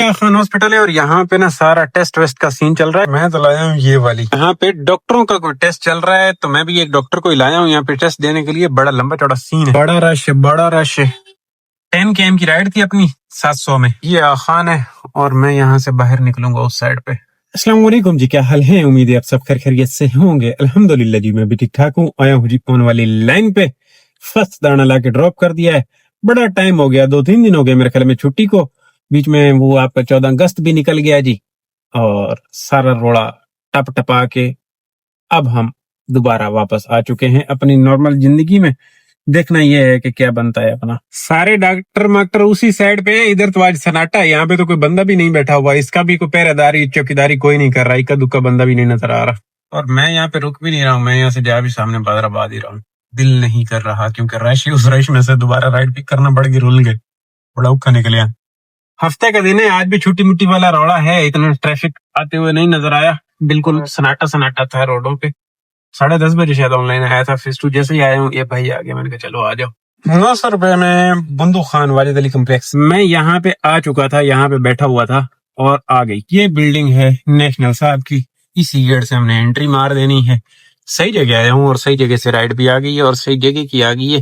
عطا خان ہاسپٹل ہے اور یہاں پہ نا سارا ٹیسٹ ویسٹ کا سین چل رہا ہے. میں تو لایا ہوں یہ والی. یہاں پہ ڈاکٹروں کا کوئی ٹیسٹ چل رہا ہے تو میں بھی ایک ڈاکٹر کو ہی لایا ہوں یہاں پہ ٹیسٹ دینے کے لیے. بڑا لمبا چوڑا سین ہے, بڑا رش ہے, بڑا رش ہے. 10 km کی رائڈ تھی اپنی 700 میں. یہ آخان ہے اور میں یہاں سے باہر نکلوں گا اس سائڈ پہ. السلام علیکم جی, کیا حال ہے؟ امید ہے آپ سب خیر خیریت سے ہوں گے. الحمدللہ جی, میں بھی ٹھیک ٹھاک ہوں. آیا ہوں جی فون والی لائن پہ. فرسٹ دانا لا کے ڈراپ کر دیا ہے. بڑا ٹائم ہو گیا, 2-3 دن ہو گئے میرے خیال میں چھٹی کو. بیچ میں وہ آپ کا 14 اگست بھی نکل گیا جی, اور سارا روڑا ٹپ ٹپا کے اب ہم دوبارہ واپس آ چکے ہیں اپنی نارمل زندگی میں. دیکھنا یہ ہے کہ کیا بنتا ہے اپنا. سارے ڈاکٹر ماکٹر اسی سائڈ پہ, ادھر تو آج سناٹا ہے. یہاں پہ تو کوئی بندہ بھی نہیں بیٹھا ہوا, اس کا بھی کوئی پہرے داری چوکیداری کوئی نہیں کر رہا, اکا دکا بندہ بھی نہیں نظر آ رہا. اور میں یہاں پہ رک بھی نہیں رہا ہوں, میں یہاں سے جا بھی سامنے بادر آباد ہی رہا ہوں. دل نہیں کر رہا کیونکہ رش, اس رش میں سے دوبارہ رائڈ پک کرنا پڑ گئی. رول گئے, بڑا اوکھا نکلیا. ہفتے کا دن ہے, آج بھی چھوٹی موٹی والا روڑا ہے, اتنا ٹریفک آتے ہوئے نہیں نظر آیا. بالکل سناٹا سناٹا تھا روڈوں پہ. 10:30 بجے شاید آن لائن آیا تھا فیسٹو, جیسے ہی آیا ہوں یہ بھائی آ گیا. میں نے کہا چلو آ جاؤ. 900 روپے میں بندو خان واجد علی کمپلیکس. میں یہاں پہ آ چکا تھا, یہاں پہ بیٹھا ہوا تھا اور آ گئی. یہ بلڈنگ ہے نیشنل صاحب کی, اسی گیٹ سے ہم نے انٹری مار دینی ہے. صحیح جگہ آیا ہوں اور صحیح جگہ سے رائڈ بھی آ گئی ہے اور صحیح جگہ کی آ گئی ہے.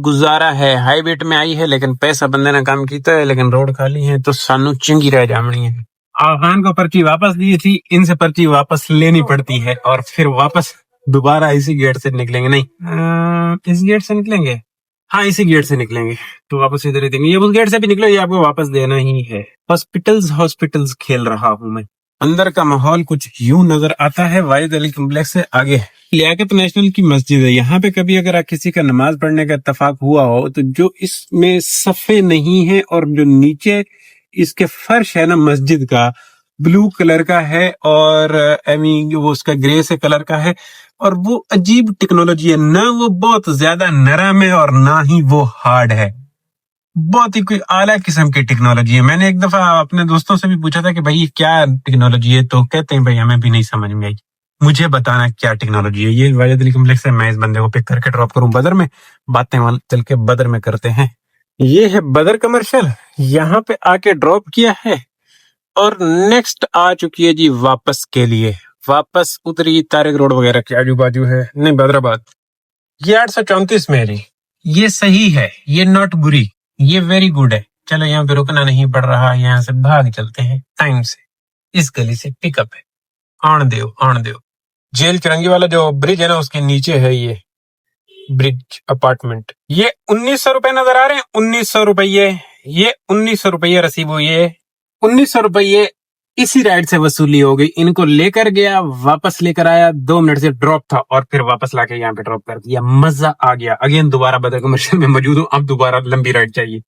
گزارا ہے, ہائی ویٹ میں آئی ہے لیکن پیسہ بندے نے کام کیتا ہے, لیکن روڈ خالی ہے تو سانو چنگی رہ جامنی ہے. آغان کو پرچی واپس دی تھی, ان سے پرچی واپس لینی پڑتی ہے اور پھر واپس دوبارہ اسی گیٹ سے نکلیں گے. نہیں, اس گیٹ سے نکلیں گے, ہاں اسی گیٹ سے نکلیں گے تو واپس ادھر ہی دیں گے. یہ اس گیٹ سے بھی نکلو, یہ آپ کو واپس دینا ہی ہے. ہاسپٹلز کھیل رہا ہوں میں. اندر کا ماحول کچھ یوں نظر آتا ہے. واجد علی کمپلیکس سے آگے لیاقت نیشنل کی مسجد ہے. یہاں پہ کبھی اگر کسی کا نماز پڑھنے کا اتفاق ہوا ہو تو جو اس میں صفے نہیں ہے اور جو نیچے اس کے فرش ہے نا مسجد کا, بلو کلر کا ہے اور وہ اس کا گرے سے کلر کا ہے, اور وہ عجیب ٹیکنالوجی ہے. نہ وہ بہت زیادہ نرم ہے اور نہ ہی وہ ہارڈ ہے, بہت ہی کوئی اعلیٰ قسم کی ٹیکنالوجی ہے. میں نے ایک دفعہ اپنے دوستوں سے بھی پوچھا تھا کہ بھائی یہ کیا ٹیکنالوجی ہے, تو کہتے ہیں بھائی ہمیں بھی نہیں سمجھ میں آئی, مجھے بتانا کیا ٹیکنالوجی ہے. یہ واجد علی کمپلیکس ہے, میں اس بندے کو پک کر کے ڈراپ کروں بدر میں. باتیں چل کے بدر میں کرتے ہیں. یہ ہے بدر کمرشل, یہاں پہ آ کے ڈراپ کیا ہے اور نیکسٹ آ چکی ہے جی واپس کے لیے. واپس اتری طارق روڈ وغیرہ کے آجو باجو ہے, نہیں بدر آباد. یہ 834 میں جی, یہ صحیح ہے, یہ ناٹ بری, یہ ویری گڈ ہے. چلو یہاں پہ رکنا نہیں پڑ رہا, یہاں سے بھاگ چلتے ہیں ٹائم سے. اس گلی سے پک اپ ہے, آن دیو. جیل چرنگی والا جو برج ہے نا اس کے نیچے ہے یہ برج اپارٹمنٹ. یہ 1900 روپے نظر آ رہے ہیں, 1900 روپیے. یہ 1900 روپیے رسیب ہوئی ہے. 1900 روپیے اسی رائڈ سے وصولی ہو گئی. ان کو لے کر گیا, واپس لے کر آیا, 2 منٹ سے ڈراپ تھا اور پھر واپس لا کے یہاں پہ ڈراپ کر دیا. مزہ آ گیا. اگین دوبارہ بدر کمرشل میں موجود ہوں, اب دوبارہ لمبی رائڈ چاہیے.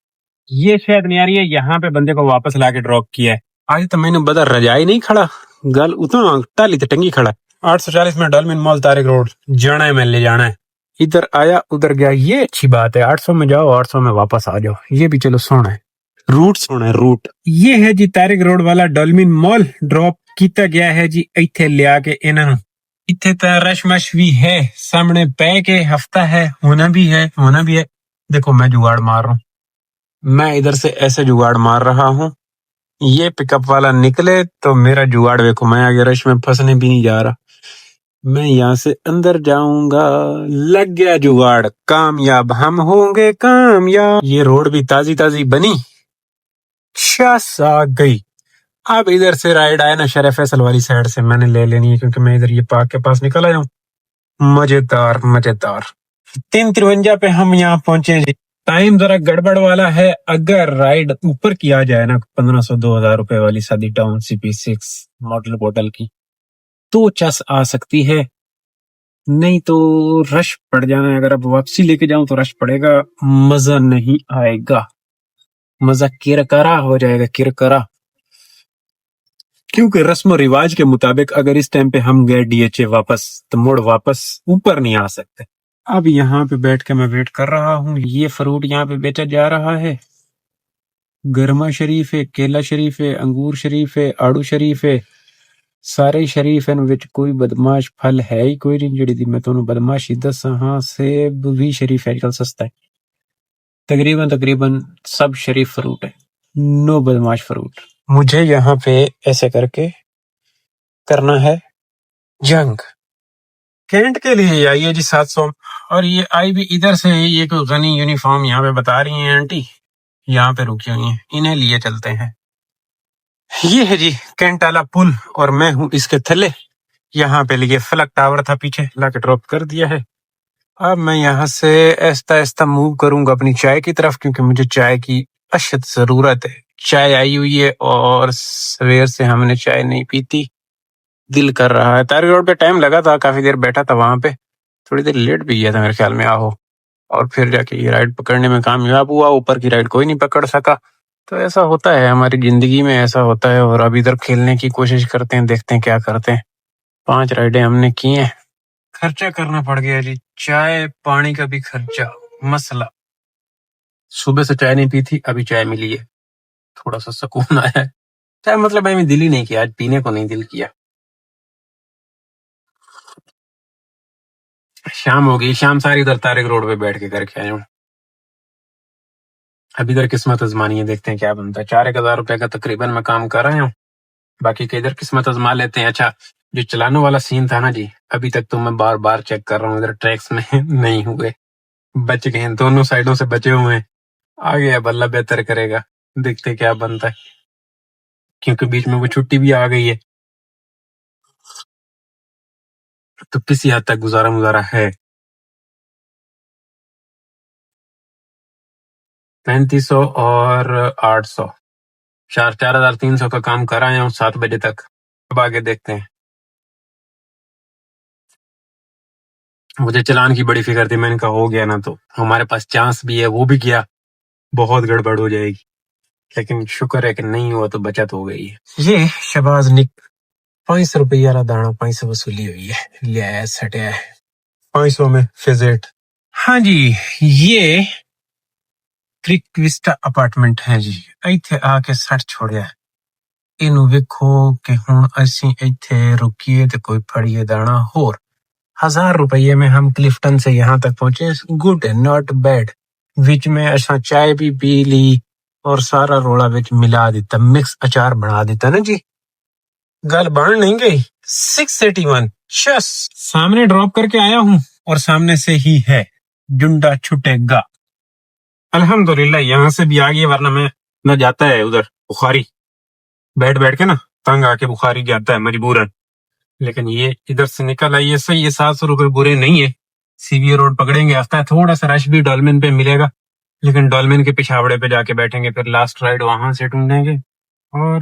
یہ شاید نہیں آ رہی ہے, یہاں پہ بندے کو واپس لا کے ڈراپ کیا ہے. آج تو میں نے بدر رجائی نہیں کھڑا, گل اتنا ٹالی تو ٹنگی کھڑا. 840 میں ڈالمن مال طارق روڈ جانا ہے, میں لے جانا ہے. ادھر آیا ادھر گیا, یہ اچھی بات ہے. 800 میں جاؤ, 800 میں واپس آ جاؤ, یہ بھی چلو سونا ہے. روٹ یہ ہے جی طارق روڈ والا ڈالمن مال. ڈراپ کیتا گیا ہے جی ایتھے لیا کے انہاں. اتھے تا رش مش بھی ہے, سامنے پہ کے ہفتہ ہے, ہونا بھی ہے. دیکھو میں جگاڑ مار رہا ہوں, میں ادھر سے ایسے جگاڑ مار رہا ہوں. یہ پک اپ والا نکلے تو میرا جگاڑ دیکھو, میں آگے رش میں پھنسنے بھی نہیں جا رہا. میں یہاں سے اندر جاؤں گا, لگ گیا جگاڑ, کامیاب ہم ہوں گے کامیاب. یہ روڈ بھی تازی بنی, شاس آ گئی. اب ادھر سے رائڈ آیا نا شرف فیصل والی سائڈ سے, میں نے لے لینی ہے کیونکہ میں ادھر یہ پارک کے پاس نکل آیا ہوں. مزیدار 353 پہ ہم یہاں پہنچے جی. ٹائم ذرا گڑبڑ والا ہے. اگر رائڈ اوپر کی آ جائے نا 1500-2000 روپے والی سادی ٹاؤن CP6 ماڈل بوٹل کی, تو چس آ سکتی ہے. نہیں تو رش پڑ جانا ہے. اگر اب واپسی لے کے جاؤں تو رش پڑے گا, مزہ نہیں آئے گا, مزہ کرکرا ہو جائے گا, کرکرا. کیونکہ رسم و رواج کے مطابق اگر اس ٹائم پہ ہم گئے DHA واپس تو موڑ واپس اوپر نہیں آ سکتے. اب یہاں پہ بیٹھ کے میں ویٹ کر رہا ہوں. یہ فروٹ یہاں پہ بیچا جا رہا ہے. گرما شریف ہے, کیلا شریف ہے, انگور شریف ہے, آڑو شریف ہے, سارے شریف ہیں. وچ کوئی بدماش پھل ہے ہی کوئی نہیں جڑی دی میں تمہیں بدماشی دساں. ہاں سیب بھی شریف ہے, آج کل سستا ہے. تقریباً سب شریف فروٹ ہے, نو بدماش فروٹ. مجھے یہاں پہ ایسے کر کے کرنا ہے جنگ. کینٹ کے لیے آئیے جی 700. اور یہ آئی بھی ادھر سے ہے، یہ کوئی غنی یونیفارم یہاں پہ بتا رہی ہیں آنٹی، یہاں پہ رکی ہوئی ہیں، انہیں لیے چلتے ہیں. یہ ہے جی کینٹ والا پل اور میں ہوں اس کے تھلے. یہاں پہ لیے فلک ٹاور تھا پیچھے، لا کے ڈراپ کر دیا ہے. اب میں یہاں سے ایستا ایستا موو کروں گا اپنی چائے کی طرف، کیونکہ مجھے چائے کی اشد ضرورت ہے. چائے آئی ہوئی ہے اور سویر سے ہم نے چائے نہیں پیتی، دل کر رہا ہے. تاریخ روڈ پہ ٹائم لگا تھا، کافی دیر بیٹھا تھا وہاں پہ، تھوڑی دیر لیٹ بھی گیا تھا میرے خیال میں آہو، اور پھر جا کے یہ رائڈ پکڑنے میں کامیاب ہوا. اوپر کی رائڈ کوئی نہیں پکڑ سکا. تو ایسا ہوتا ہے ہماری زندگی میں، ایسا ہوتا ہے. اور اب ادھر کھیلنے کی کوشش کرتے ہیں، دیکھتے ہیں کیا کرتے ہیں. 5 رائڈیں ہم نے کی ہیں. خرچہ کرنا پڑ گیا جی، چائے پانی کا بھی خرچہ مسئلہ. صبح سے چائے نہیں پی تھی، ابھی چائے ملی ہے، تھوڑا سا سکون آیا ہے. چائے مطلب میں دل ہی نہیں کیا، آج پینے کو نہیں دل کیا. شام ہو گئی، شام ساری ادھر طارق روڈ پہ بیٹھ کے کر کے آیا ہوں. ابھی ادھر قسمت ازمانی ہے، دیکھتے ہیں کیا بنتا ہے. 4,000 روپے کا تقریباً میں کام کر رہا ہوں، باقی کے ادھر قسمت ازما لیتے ہیں. اچھا جو چلانے والا سین تھا نا جی، ابھی تک تو میں بار بار چیک کر رہا ہوں، ادھر ٹریکس میں نہیں ہوئے، بچ گئے ہیں، دونوں سائڈوں سے بچے ہوئے ہیں. آگے اب اللہ بہتر کرے گا، دیکھتے کیا بنتا ہے، کیونکہ بیچ میں وہ چھٹی بھی آ گئی ہے تو کسی حد تک گزارا ہے. 3500 اور 800، 4,300 کا کام کر آیا ہوں 7 بجے تک. اب آگے دیکھتے ہیں. مجھے چلان کی بڑی فکر تھی، میں نے کہا ہو گیا نا تو ہمارے پاس چانس بھی ہے، وہ بھی گیا، بہت گڑبڑ ہو جائے گی، لیکن شکر ہے کہ نہیں ہوا تو بچت ہو گئی ہے. یہ شہباز نک 500 روپیہ والا دانا 500 وصولی ہوئی ہے، لیا سٹیا ہے 500 میں فیزیٹ. ہاں جی، یہ کرک وسٹا اپارٹمنٹ ہے جی. ایتھے آ کے سٹ چھوڑیا ہے. اینو ویکھو کہ ہن اسی ایتھے رکیے تے کوئی پھڑیے دانا ہور. 1,000 روپیے میں ہم کلفٹن سے یہاں تک پہنچے. گڈ ہے، ناٹ بیڈ. وچ میں اچھا چائے بھی پی لی اور سارا روڑا وچ ملا دیتا، مکس اچار بنا دیتا نا جی. گل بن نہیں گئی. 681 شس سامنے ڈراپ کر کے آیا ہوں اور سامنے سے ہی ہے، جنڈا چھٹے گا. الحمدللہ یہاں سے بھی آ گیا، ورنہ میں نہ جاتا ہے ادھر بخاری، بیٹھ بیٹھ کے نا تنگ آ کے بخاری جاتا ہے مجبوراً. لیکن یہ ادھر سے نکل آئیے صحیح ہے، 700 روپے برے نہیں ہے. سی وی روڈ پکڑیں گے، آتا ہے تھوڑا سا رش بھی ڈولمن پہ ملے گا، لیکن ڈولمن کے پچھاوڑے پہ جا کے بیٹھیں گے، پھر لاسٹ رائڈ وہاں سے ڈھونڈیں گے. اور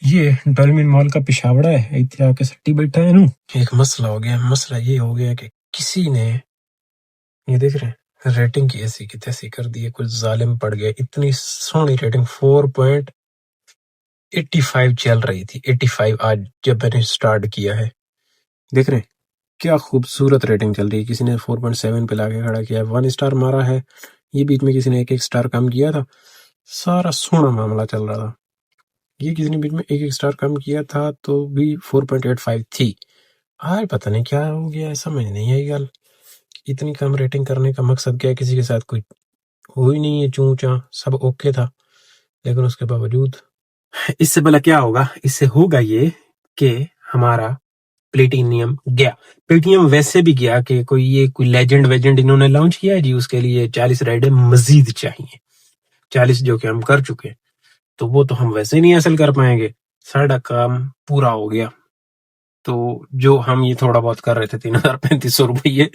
یہ ڈولمن مال کا پچھاوڑا ہے، اتنے آ کے سٹی بیٹھا ہے. ایک مسئلہ ہو گیا، مسئلہ یہ ہو گیا کہ کسی نے یہ دیکھ رہے ہیں ریٹنگ کی ایسی کی تیسی کر دی ہے، کچھ ظالم پڑ گیا. اتنی سونی ریٹنگ 4.85 چل رہی تھی، 85 آج جب میں نے سٹارٹ کیا ہے. دیکھ رہے ہیں کیا خوبصورت ریٹنگ چل رہی ہے. کسی نے 4.7 پہ لا کے کھڑا کیا، 1 اسٹار مارا ہے. یہ بیچ میں کسی نے 1 اسٹار کم کیا تھا، سارا سونا معاملہ چل رہا تھا. یہ کسی نے بیچ میں 1 اسٹار کم کیا تھا تو بھی 4.85 تھی. آج پتہ نہیں کیا ہو گیا، سمجھ نہیں آئی گل. اتنی کم ریٹنگ کرنے کا مقصد کیا ہے؟ کسی کے ساتھ کوئی ہوئی نہیں ہے چوں چاں، سب اوکے تھا، لیکن اس کے باوجود اس سے بلا کیا ہوگا؟ اس سے ہوگا یہ کہ ہمارا پلیٹینیم گیا. پلیٹینیم ویسے بھی گیا کہ کوئی لیجنڈ ویجنڈ انہوں نے لانچ کیا ہے جی، اس کے لیے 40 رائڈیں مزید چاہیے. 40 جو کہ ہم کر چکے، تو وہ تو ہم ویسے نہیں حاصل کر پائیں گے. ساڑھا کام پورا ہو گیا. تو جو ہم یہ تھوڑا بہت کر رہے تھے 3,3500 روپیے،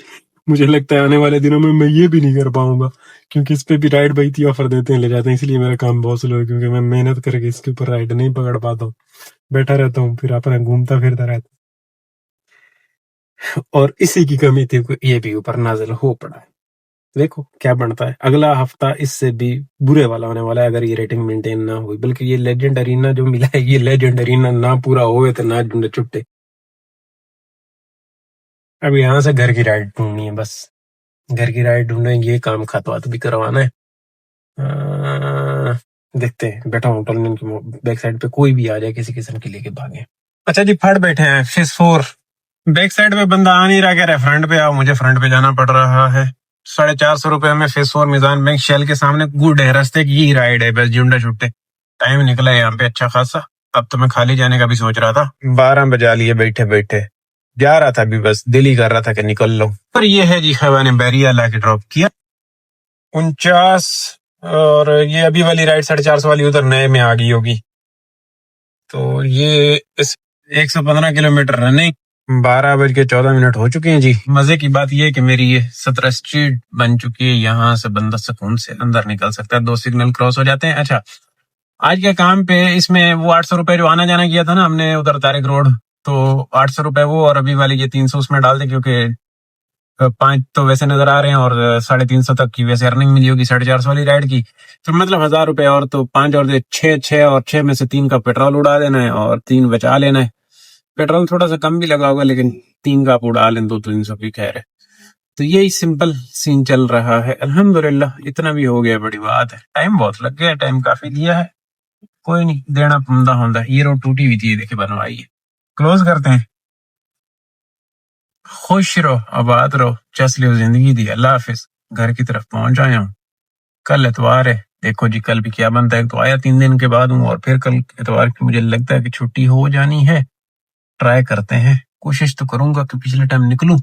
مجھے لگتا ہے آنے والے دنوں میں یہ بھی نہیں کر پاؤں گا، کیونکہ اس پہ بھی رائڈ بھائی تھی آفر دیتے ہیں، لے جاتے ہیں. اس لیے میرا کام بہت سلو ہے، کیونکہ میں محنت کر کے اس کے اوپر رائڈ نہیں پکڑ پاتا ہوں، بیٹھا رہتا ہوں، پھر اپنا گھومتا پھرتا رہتا. اور اسی کی کمی تھی کہ یہ بھی اوپر نازل ہو پڑا ہے. دیکھو کیا بنتا ہے. اگلا ہفتہ اس سے بھی برے والا ہونے والا ہے اگر یہ ریٹنگ مینٹین نہ ہوئی. بلکہ یہ لیجنڈ ارینا جو ملا ہے، یہ لیجنڈ ارینا نہ پورا ہوئے تو نہ ڈھونڈے چھٹے. اب یہاں سے گھر کی رائڈ ڈھونڈنی ہے، بس گھر کی رائڈ ڈھونڈیں گے، کام خطوات بھی کروانا ہے. دیکھتے ہیں، بیٹھا ہوں ٹولمن کی بیک سائڈ پہ، کوئی بھی آ جائے کسی قسم کی لے کے بھاگے. اچھا جی، پھڑ بیٹھے ہیں فیس 4 بیک سائڈ پہ. بندہ آ نہیں رہا، کہہ رہے فرنٹ پہ آؤ، مجھے فرنٹ پہ جانا پڑ رہا ہے. 450 روپے میں فیس 4 میزان بینک شیل کے سامنے. گڈ ہے، رستے کی یہی رائڈ ہے، بس جنڈا چھٹے. ٹائم نکلا ہے یہاں پہ اچھا خاصا. اب تو میں خالی جانے کا بھی سوچ رہا تھا. 12 بجا لیے بیٹھے بیٹھے. جا رہا تھا ابھی بس دل ہی کر رہا تھا کہ نکل لو. پر یہ ہے جی خیبہ نے بیریا لا کے ڈراپ کیا 49. اور یہ ابھی والی رائڈ 450 والی ادھر نئے میں آ گئی ہوگی. تو یہ 115 کلومیٹر رننگ. 12:14 ہو چکے ہیں جی. مزے کی بات یہ ہے کہ میری یہ 17 اسٹریٹ بن چکی ہے. یہاں سے بندہ سکون سے اندر نکل سکتا ہے. 2 سگنل کراس ہو جاتے ہیں. اچھا آج کے کام پہ اس میں وہ 800 روپے جو آنا جانا کیا تھا نا ہم نے ادھر طارق روڈ, تو 800 روپے وہ اور ابھی والی یہ 300 اس میں ڈال دے, کیونکہ 5 تو ویسے نظر آ رہے ہیں اور 350 تک کی ویسے ارننگ ملی ہوگی 450 والی رائڈ کی. تو مطلب 1000 روپے اور تو 5 اور 6 اور 6 میں سے 3 کا پیٹرول اڑا دینا ہے اور 3 بچا لینا ہے. پیٹرول تھوڑا سا کم بھی لگا ہوگا لیکن 3 کا آپ اڑا لیں 200-300 کی خیر ہے. تو یہی سمپل سین چل رہا ہے الحمدللہ. اتنا بھی ہو گیا بڑی بات ہے. ٹائم بہت لگ گیا, ٹائم کافی لیا ہے, کوئی نہیں دینا پمدہ ہوندا. یہ روڈ ٹوٹی ہوئی تھی دیکھے بنوائی ہے. کلوز کرتے ہیں. خوش رہو آباد رہو چس لیو زندگی دی. اللہ حافظ. گھر کی طرف پہنچ آیا ہوں. کل اتوار ہے, دیکھو جی کل بھی کیا بنتا ہے. تو آیا 3 دن کے بعد ہوں اور پھر کل اتوار کی مجھے لگتا ہے کہ چھٹی ہو جانی ہے. ٹرائی کرتے ہیں, کوشش تو کروں گا کہ پچھلے ٹائم نکلوں.